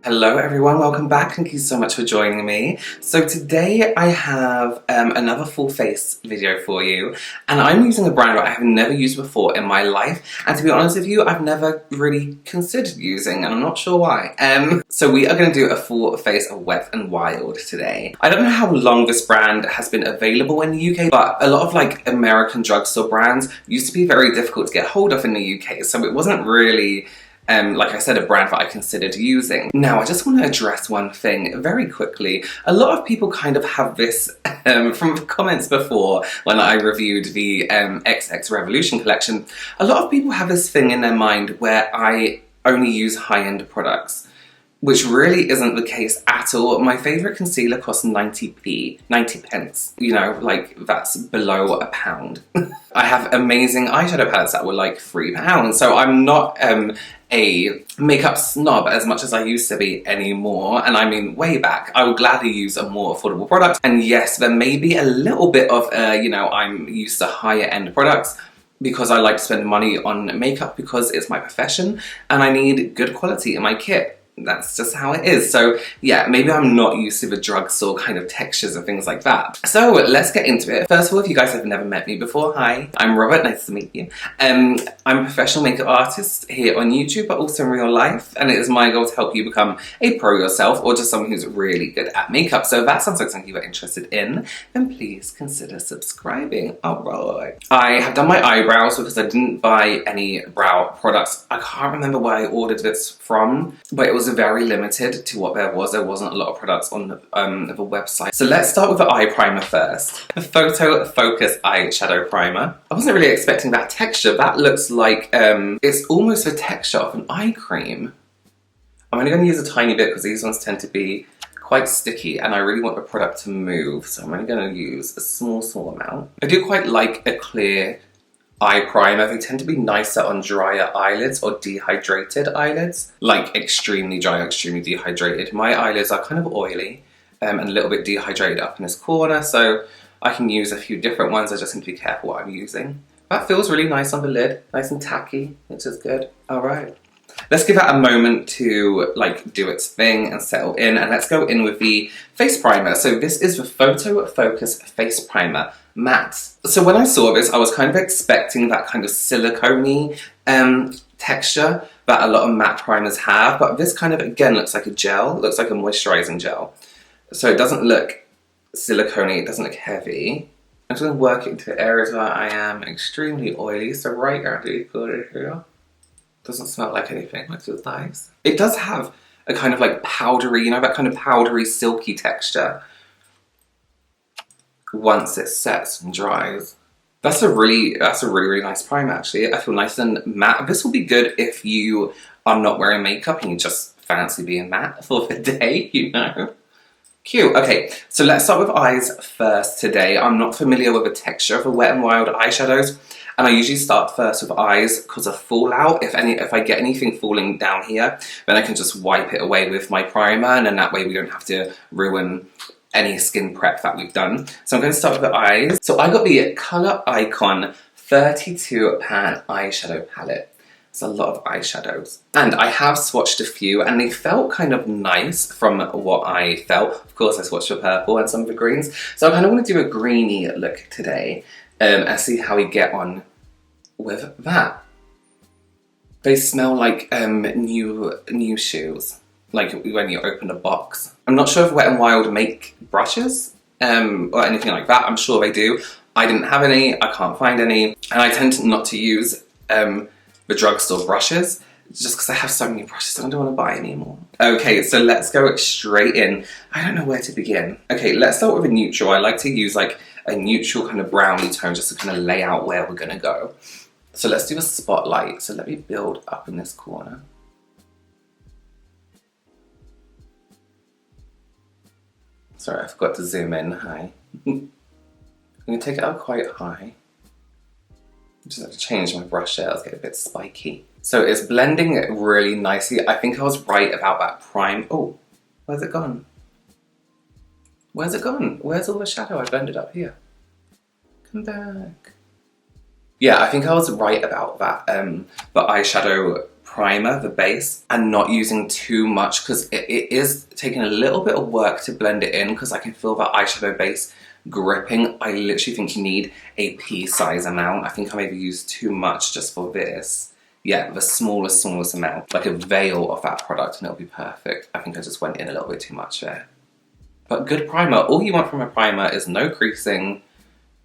Hello everyone, welcome back. Thank you so much for joining me. So today I have another full face video for you, and I'm using a brand that I have never used before in my life, and to be honest with you, I've never really considered using, and I'm not sure why. So we are going to do a full face of Wet n Wild today. I don't know how long this brand has been available in the UK, but a lot of like American drugstore brands used to be very difficult to get hold of in the UK, so it wasn't really like I said, a brand that I considered using. Now, I just want to address one thing very quickly. A lot of people kind of have this, from the comments before when I reviewed the XX Revolution collection, a lot of people have this thing in their mind where I only use high-end products, which really isn't the case at all. My favourite concealer costs 90 pence. You know, like that's below £1. I have amazing eyeshadow palettes that were like £3, so I'm not a makeup snob as much as I used to be anymore, and I mean way back. I would gladly use a more affordable product, and yes, there may be a little bit of, you know, I'm used to higher end products because I like to spend money on makeup because it's my profession and I need good quality in my kit. That's just how it is. So yeah, maybe I'm not used to the drugstore kind of textures and things like that. So let's get into it. First of all, if you guys have never met me before, hi, I'm Robert, nice to meet you. I'm a professional makeup artist here on YouTube, but also in real life, and it is my goal to help you become a pro yourself or just someone who's really good at makeup. So if that sounds like something you're interested in, then please consider subscribing. Alright. I have done my eyebrows because I didn't buy any brow products. I can't remember where I ordered this from, but it was very limited to what there was. There wasn't a lot of products on the website. So let's start with the eye primer first. The Photo Focus Eyeshadow Primer. I wasn't really expecting that texture. That looks like, it's almost the texture of an eye cream. I'm only going to use a tiny bit because these ones tend to be quite sticky and I really want the product to move. So I'm only going to use a small amount. I do quite like a clear eye primer. They tend to be nicer on drier eyelids or dehydrated eyelids. Like extremely dry, extremely dehydrated. My eyelids are kind of oily and a little bit dehydrated up in this corner, so I can use a few different ones. I just need to be careful what I'm using. That feels really nice on the lid. Nice and tacky, which is good. Alright. Let's give that a moment to like do its thing and settle in, and let's go in with the face primer. So this is the Photo Focus Face Primer Matte. So when I saw this, I was kind of expecting that kind of silicone-y texture that a lot of matte primers have, but this kind of, again, looks like a gel. It looks like a moisturizing gel. So it doesn't look silicone-y, it doesn't look heavy. I'm just going to work it into areas where I am extremely oily, so right around the corner here. Doesn't smell like anything, which is nice. It does have a kind of like powdery, you know, that kind of powdery, silky texture once it sets and dries. That's a really nice primer actually. I feel nice and matte. This will be good if you are not wearing makeup and you just fancy being matte for the day, you know. Cute. Okay, so let's start with eyes first today. I'm not familiar with the texture of the Wet n Wild eyeshadows, and I usually start first with eyes because of fallout. If I get anything falling down here, then I can just wipe it away with my primer, and then that way we don't have to ruin any skin prep that we've done. So I'm going to start with the eyes. So I got the Colour Icon 32 pan eyeshadow palette. It's a lot of eyeshadows. And I have swatched a few and they felt kind of nice from what I felt. Of course I swatched the purple and some of the greens. So I kind of want to do a greeny look today and see how we get on with that. They smell like new shoes. Like when you open a box. I'm not sure if Wet n Wild make brushes or anything like that. I'm sure they do. I didn't have any, I can't find any. And I tend not to use the drugstore brushes just because I have so many brushes and I don't want to buy any more. Okay, so let's go straight in. I don't know where to begin. Okay, let's start with a neutral. I like to use like a neutral kind of browny tone just to kind of lay out where we're going to go. So let's do a spotlight. So let me build up in this corner. Sorry, I forgot to zoom in. Hi. I'm going to take it up quite high. Just have to change my brush there, let's get a bit spiky. So it's blending it really nicely. I think I was right about that prime. Oh, where's it gone? Where's it gone? Where's all the shadow I blended up here? Come back. Yeah, I think I was right about that, the eyeshadow primer, the base, and not using too much, because it is taking a little bit of work to blend it in, because I can feel that eyeshadow base gripping. I literally think you need a pea size amount. I think I maybe used too much just for this. Yeah, the smallest amount, like a veil of that product, and it'll be perfect. I think I just went in a little bit too much there. But good primer. All you want from a primer is no creasing,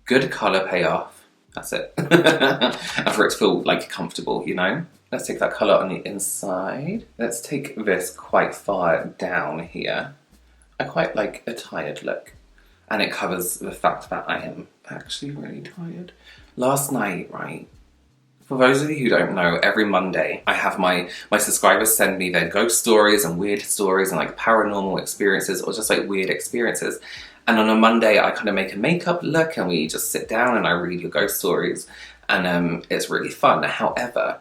good colour payoff. That's it. And for it to feel like comfortable, you know? Let's take that colour on the inside. Let's take this quite far down here. I quite like a tired look. And it covers the fact that I am actually really tired. Last night, right? For those of you who don't know, every Monday I have my subscribers send me their ghost stories and weird stories and like paranormal experiences or just like weird experiences. And on a Monday I kind of make a makeup look and we just sit down and I read your ghost stories, and it's really fun. However,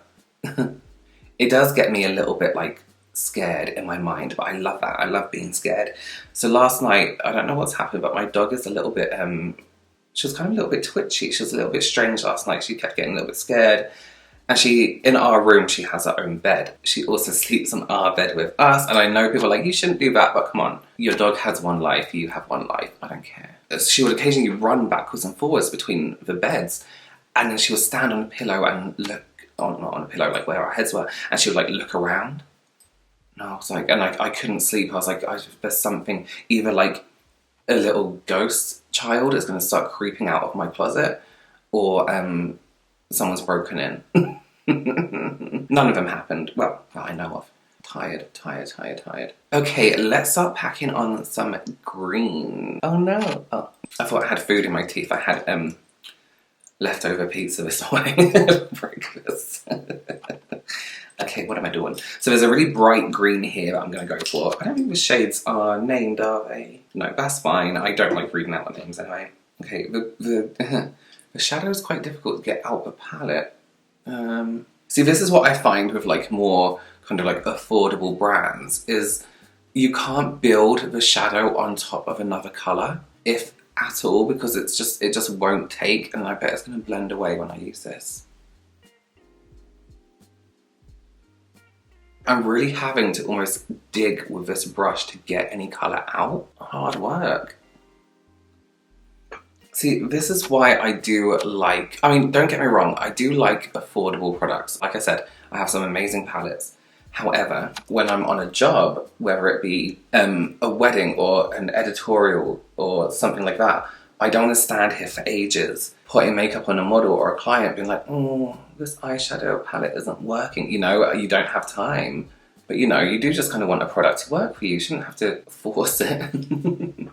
it does get me a little bit like scared in my mind, but I love that. I love being scared. So last night, I don't know what's happened, but my dog is a little bit she was kind of a little bit twitchy. She was a little bit strange last night. She kept getting a little bit scared. And in our room, she has her own bed. She also sleeps on our bed with us. And I know people are like, you shouldn't do that, but come on. Your dog has one life, you have one life. I don't care. She would occasionally run backwards and forwards between the beds. And then she would stand on a pillow and look, not on a pillow, like where our heads were. And she would like look around. And I was like, and I couldn't sleep. I was like, there's something, either like a little ghost child is going to start creeping out of my closet, or someone's broken in. None of them happened. Well, that I know of. Tired. Okay, let's start packing on some green. Oh no. Oh, I thought I had food in my teeth. I had leftover pizza this morning for breakfast. Okay, what am I doing? So there's a really bright green here that I'm going to go for. I don't think the shades are named, are they? No, that's fine. I don't like reading out the names anyway. Okay, the shadow is quite difficult to get out the palette. See, this is what I find with like more kind of like affordable brands, is you can't build the shadow on top of another colour, if at all, because it just won't take, and I bet it's going to blend away when I use this. I'm really having to almost dig with this brush to get any colour out. Hard work. See, this is why I do like, I mean, don't get me wrong, I do like affordable products. Like I said, I have some amazing palettes. However, when I'm on a job, whether it be a wedding or an editorial or something like that, I don't want to stand here for ages putting makeup on a model or a client being like, oh, this eyeshadow palette isn't working. You know, you don't have time. But you know, you do just kind of want a product to work for you. You shouldn't have to force it.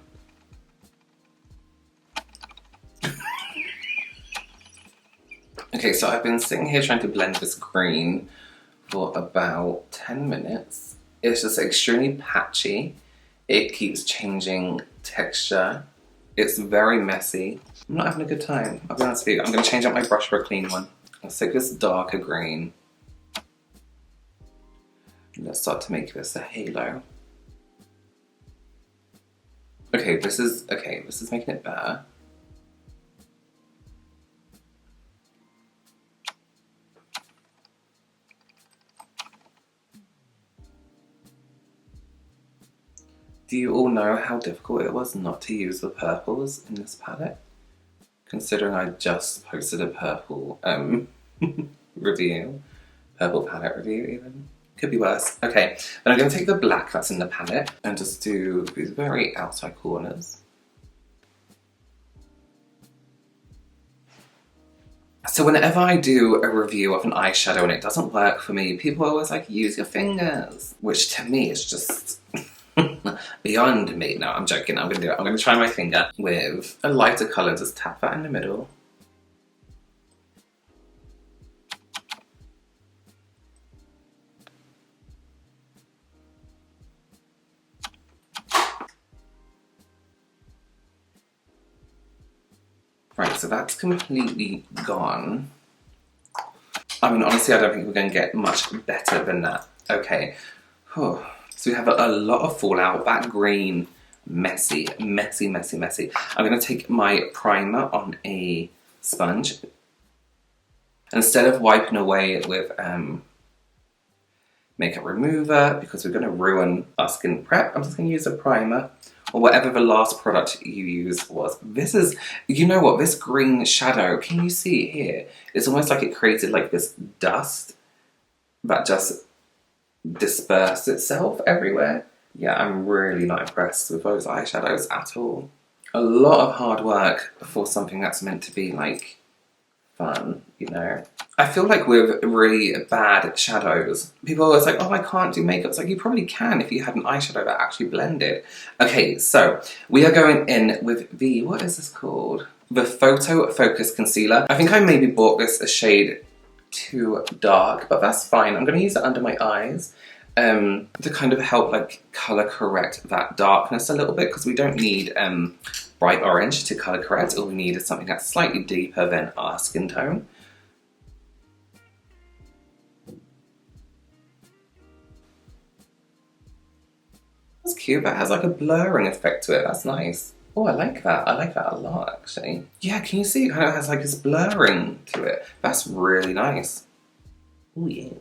Okay, so I've been sitting here trying to blend this green for about 10 minutes. It's just extremely patchy. It keeps changing texture. It's very messy. I'm not having a good time, I'll be honest with you. I'm going to change out my brush for a clean one. Let's take this darker green. Let's start to make this a halo. Okay, this is making it better. Do you all know how difficult it was not to use the purples in this palette? Considering I just posted a purple review. Purple palette review even. Could be worse. Okay, then I'm going to take the black that's in the palette and just do these very outside corners. So whenever I do a review of an eyeshadow and it doesn't work for me, people are always like, use your fingers. Which to me is just beyond me. No, I'm joking. I'm going to do it. I'm going to try my finger with a lighter colour. Just tap that in the middle. Right, so that's completely gone. I mean, honestly, I don't think we're going to get much better than that. Okay. So we have a lot of fallout. That green, messy, messy, messy, messy. I'm going to take my primer on a sponge. Instead of wiping away with makeup remover because we're going to ruin our skin prep. I'm just going to use a primer or whatever the last product you used was. This is, you know what, this green shadow, can you see it here? It's almost like it created like this dust that just dispersed itself everywhere. Yeah, I'm really not impressed with those eyeshadows at all. A lot of hard work for something that's meant to be like fun, you know. I feel like with really bad shadows, people are always like, oh, I can't do makeup. It's like, you probably can if you had an eyeshadow that actually blended. Okay, so we are going in with the, what is this called? The Photo Focus Concealer. I think I maybe bought this a shade too dark, but that's fine. I'm going to use it under my eyes to kind of help like color correct that darkness a little bit, because we don't need bright orange to color correct. All we need is something that's slightly deeper than our skin tone. That's cute. That has like a blurring effect to it. That's nice. Oh, I like that. I like that a lot, actually. Yeah, can you see? It kind of has like this blurring to it. That's really nice. Oh, yeah.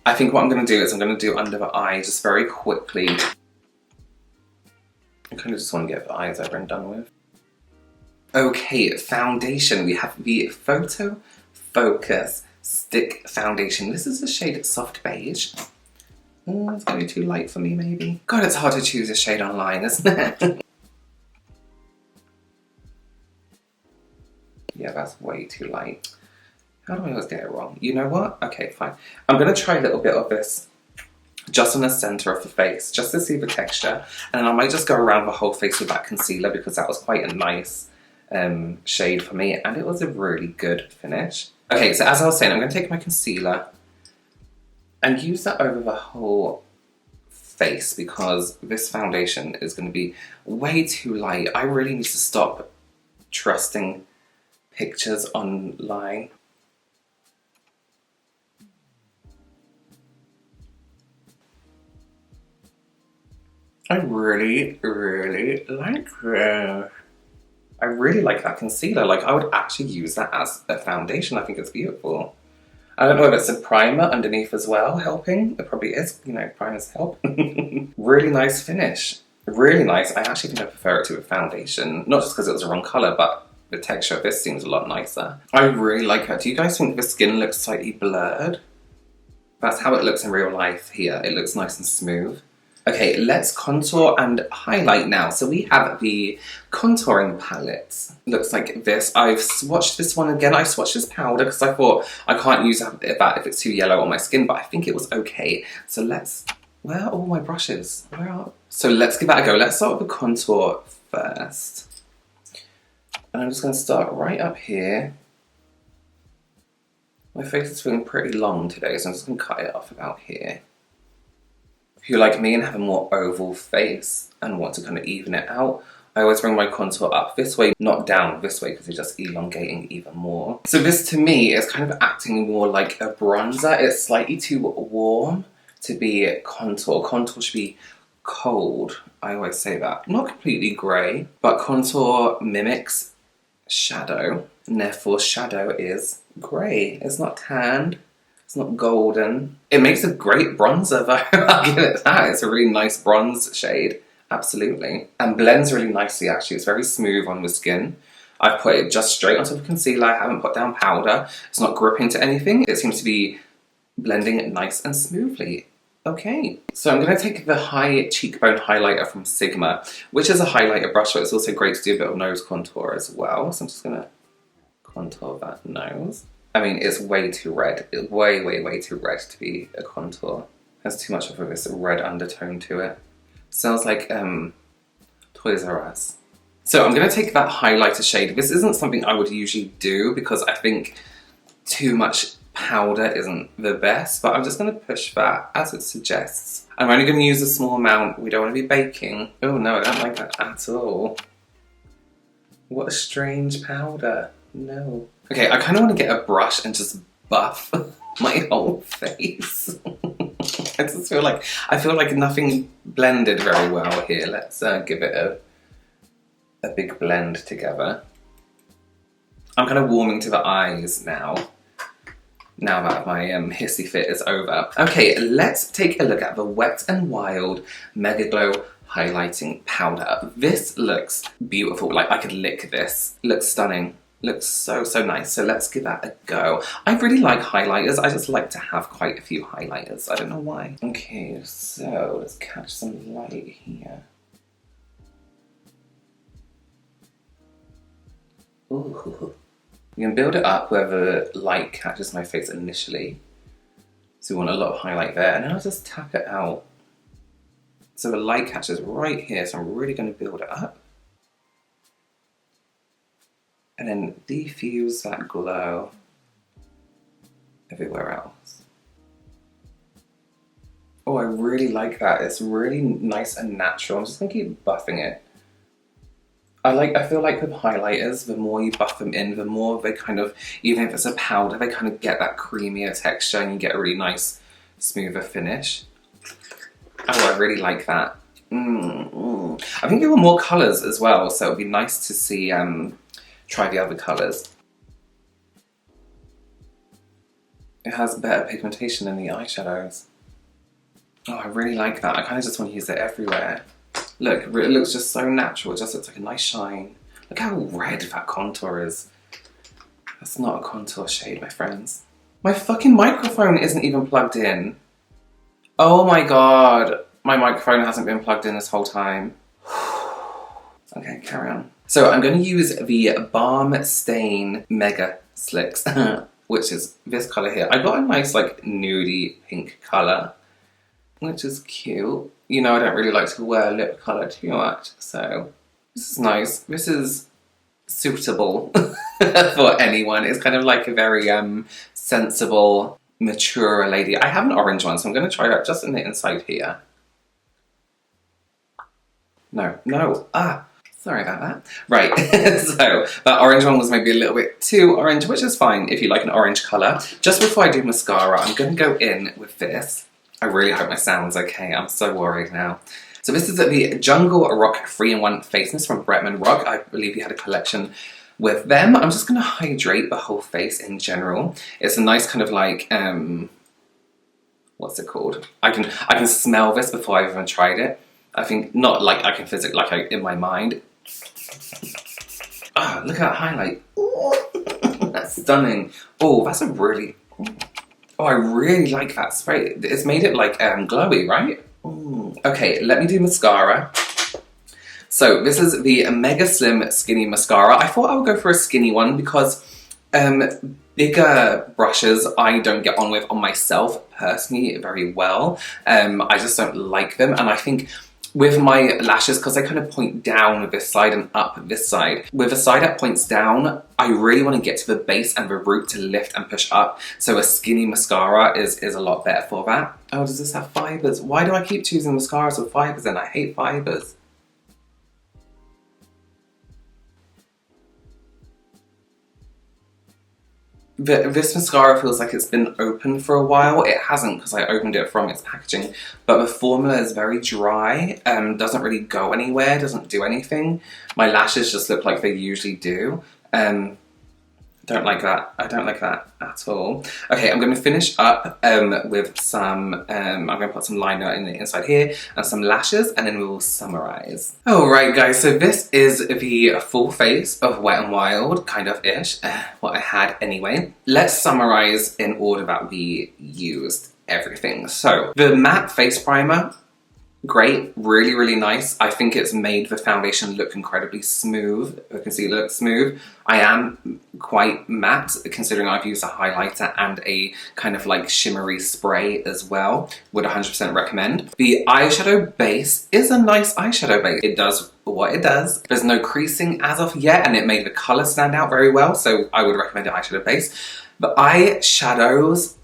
I think what I'm going to do is I'm going to do under the eye just very quickly. I kind of just want to get the eyes over and done with. Okay, foundation. We have the Photo Focus Stick Foundation. This is the shade Soft Beige. Oh, it's going to be too light for me, maybe. God, it's hard to choose a shade online, isn't it? Yeah, that's way too light. How do I always get it wrong? You know what? Okay, fine. I'm going to try a little bit of this just on the centre of the face, just to see the texture. And I might just go around the whole face with that concealer because that was quite a nice shade for me. And it was a really good finish. Okay, so as I was saying, I'm going to take my concealer and use that over the whole face because this foundation is going to be way too light. I really need to stop trusting pictures online. I really, really like this. I really like that concealer. Like, I would actually use that as a foundation. I think it's beautiful. I don't know if it's a primer underneath as well, helping. It probably is, you know, primers help. Really nice finish. Really nice. I actually think I prefer it to a foundation. Not just because it was the wrong colour, but the texture of this seems a lot nicer. I really like her. Do you guys think the skin looks slightly blurred? That's how it looks in real life here. It looks nice and smooth. Okay, let's contour and highlight now. So we have the contouring palette. Looks like this. I've swatched this one again. I swatched this powder because I thought I can't use that if it's too yellow on my skin, but I think it was okay. So let's, where are all my brushes? Where are? So let's give that a go. Let's start with the contour first. And I'm just going to start right up here. My face is feeling pretty long today, so I'm just going to cut it off about here. If you're like me and have a more oval face and want to kind of even it out, I always bring my contour up this way, not down this way, because it's just elongating even more. So this to me is kind of acting more like a bronzer. It's slightly too warm to be contour. Contour should be cold. I always say that. Not completely grey, but contour mimics shadow, and therefore shadow is grey. It's not tanned. It's not golden. It makes a great bronzer though, I'll give it that. It's a really nice bronze shade, absolutely. And blends really nicely actually. It's very smooth on the skin. I've put it just straight onto the concealer. I haven't put down powder. It's not gripping to anything. It seems to be blending it nice and smoothly. Okay, so I'm going to take the high cheekbone highlighter from Sigma, which is a highlighter brush, but it's also great to do a bit of nose contour as well. So I'm just going to contour that nose. I mean, it's way too red. It's way, way, way too red to be a contour. It has too much of this red undertone to it. Sounds like Toys R Us. So I'm going to take that highlighter shade. This isn't something I would usually do because I think too much powder isn't the best, but I'm just going to push that as it suggests. I'm only going to use a small amount. We don't want to be baking. Oh no, I don't like that at all. What a strange powder. No. Okay, I kind of want to get a brush and just buff my whole face. I feel like nothing blended very well here. Let's give it a big blend together. I'm kind of warming to the eyes now. now that my hissy fit is over. Okay, let's take a look at the Wet n Wild Mega Glow Highlighting Powder. This looks beautiful. Like, I could lick this. Looks stunning. Looks so, so nice. So let's give that a go. I really like highlighters. I just like to have quite a few highlighters. I don't know why. Okay, so let's catch some light here. Ooh. You can build it up where the light catches my face initially. So we want a lot of highlight there, and then I'll just tap it out. So the light catches right here, so I'm really going to build it up. And then diffuse that glow everywhere else. Oh, I really like that. It's really nice and natural. I'm just going to keep buffing it. I feel like with highlighters, the more you buff them in, the more they kind of, even if it's a powder, they kind of get that creamier texture and you get a really nice, smoother finish. Oh, I really like that. I think there were more colours as well, so it would be nice to see, try the other colours. It has better pigmentation than the eyeshadows. Oh, I really like that. I kind of just want to use it everywhere. Look, it looks just so natural. It just looks like a nice shine. Look how red that contour is. That's not a contour shade, my friends. My fucking microphone isn't even plugged in. Oh my god. My microphone hasn't been plugged in this whole time. Okay, carry on. So I'm going to use the Balm Stain Mega Slicks, which is this colour here. I got a nice like nudie pink colour, which is cute. You know, I don't really like to wear lip colour too much, so this is nice. This is suitable for anyone. It's kind of like a very sensible, mature lady. I have an orange one, so I'm going to try that just in the inside here. No, sorry about that. Right, so that orange one was maybe a little bit too orange, which is fine if you like an orange colour. Just before I do mascara, I'm going to go in with this. I really hope my sound's okay. I'm so worried now. So this is the Jungle Rock 3-in-1 Face Mist from Bretman Rock. I believe you had a collection with them. I'm just going to hydrate the whole face in general. It's a nice kind of like, what's it called? I can smell this before I've even tried it. I think, not like I can physically, like in my mind. Ah, look at that highlight. Ooh, that's stunning. Oh, that's a really... Oh, I really like that spray. It's made it like glowy, right? Ooh. Okay, let me do mascara. So this is the Mega Slim Skinny Mascara. I thought I would go for a skinny one because bigger brushes I don't get on with on myself personally very well. I just don't like them, and I think with my lashes, because they kind of point down this side and up this side. With the side that points down, I really want to get to the base and the root to lift and push up. So a skinny mascara is a lot better for that. Oh, does this have fibres? Why do I keep choosing mascaras with fibres in? I hate fibres. This mascara feels like it's been open for a while. It hasn't, because I opened it from its packaging, but the formula is very dry, doesn't really go anywhere, doesn't do anything. My lashes just look like they usually do. Don't like that. I don't like that at all. Okay, I'm going to finish up with some, I'm going to put some liner in the inside here and some lashes, and then we will summarize. Alright guys, so this is the full face of Wet n Wild, kind of-ish, what I had anyway. Let's summarize in order that we used everything. So, the matte face primer, great, really, really nice. I think it's made the foundation look incredibly smooth. The concealer looks smooth. I am quite matte, considering I've used a highlighter and a kind of like shimmery spray as well. Would 100% recommend. The eyeshadow base is a nice eyeshadow base. It does what it does. There's no creasing as of yet, and it made the colour stand out very well, so I would recommend the eyeshadow base. The eyeshadows,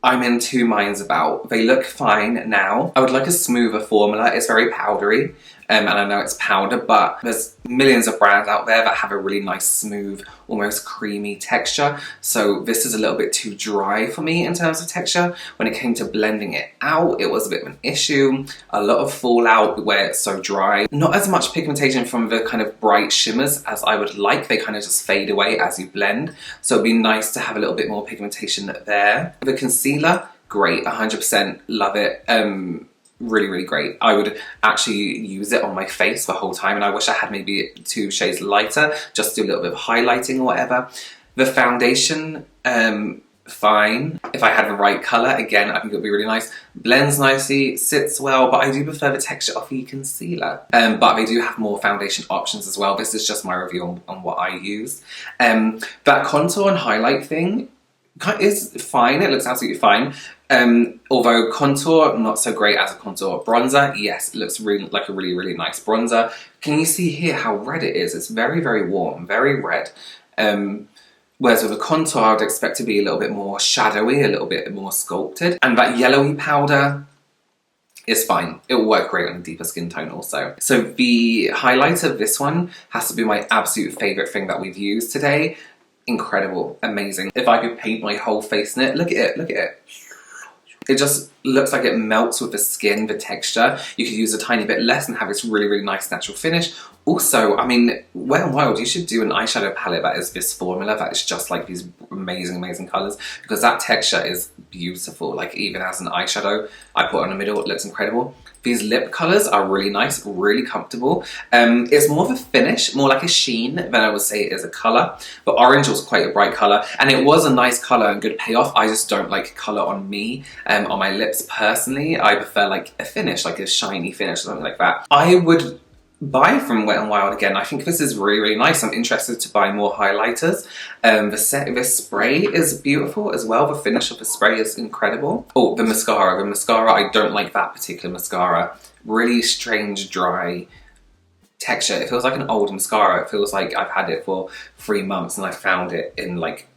I'm in two minds about. They look fine now. I would like a smoother formula. It's very powdery. and I know it's powder, but there's millions of brands out there that have a really nice, smooth, almost creamy texture. So this is a little bit too dry for me in terms of texture. When it came to blending it out, it was a bit of an issue. A lot of fallout where it's so dry. Not as much pigmentation from the kind of bright shimmers as I would like. They kind of just fade away as you blend. So it'd be nice to have a little bit more pigmentation there. The concealer, great, 100% love it. Really, really great. I would actually use it on my face the whole time, and I wish I had maybe 2 shades lighter, just to do a little bit of highlighting or whatever. The foundation, fine. If I had the right colour, again, I think it would be really nice. Blends nicely, sits well, but I do prefer the texture of the concealer. But they do have more foundation options as well. This is just my review on what I use. That contour and highlight thing is fine. It looks absolutely fine. Although contour, not so great as a contour. Bronzer, yes, it looks really like a really, really nice bronzer. Can you see here how red it is? It's very, very warm, very red. Whereas with a contour, I would expect to be a little bit more shadowy, a little bit more sculpted. And that yellowy powder is fine. It will work great on a deeper skin tone also. So the highlight of this one has to be my absolute favourite thing that we've used today. Incredible, amazing. If I could paint my whole face in it, look at it, look at it. It just looks like it melts with the skin, the texture. You could use a tiny bit less and have this really, really nice natural finish. Also, I mean, Wet n Wild, you should do an eyeshadow palette that is this formula, that is just like these amazing, amazing colours, because that texture is beautiful. Like, even as an eyeshadow, I put on the middle, it looks incredible. These lip colours are really nice, really comfortable. It's more of a finish, more like a sheen than I would say it is a colour. But orange was quite a bright colour, and it was a nice colour and good payoff. I just don't like colour on me, on my lips personally. I prefer like a finish, like a shiny finish or something like that. I would buy from Wet n Wild again. I think this is really, really nice. I'm interested to buy more highlighters. This spray is beautiful as well. The finish of the spray is incredible. Oh, the mascara. The mascara, I don't like that particular mascara. Really strange, dry texture. It feels like an old mascara. It feels like I've had it for 3 months and I found it in like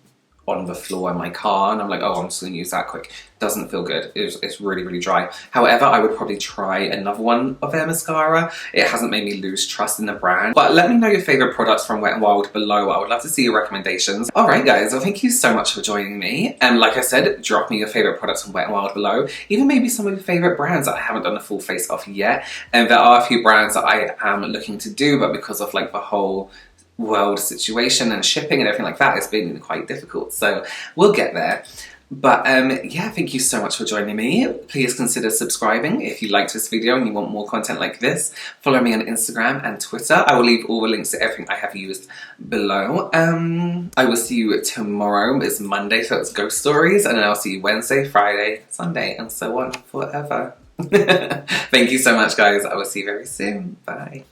on the floor in my car, and I'm like, oh, I'm just gonna use that quick. Doesn't feel good. It's really, really dry. However, I would probably try another one of their mascara. It hasn't made me lose trust in the brand. But let me know your favorite products from Wet n Wild below. I would love to see your recommendations. All right, guys, well, thank you so much for joining me. And like I said, drop me your favorite products from Wet n Wild below. Even maybe some of your favorite brands that I haven't done a full face off yet. And there are a few brands that I am looking to do, but because of like the whole world situation and shipping and everything like that, it's been quite difficult, so we'll get there. But yeah, thank you so much for joining me. Please consider subscribing if you liked this video and you want more content like this. Follow me on Instagram and Twitter. I will leave all the links to everything I have used below. I will see you tomorrow. It's Monday, so it's ghost stories, and then I'll see you Wednesday, Friday, Sunday, and so on forever. Thank you so much, guys. I will see you very soon. Bye.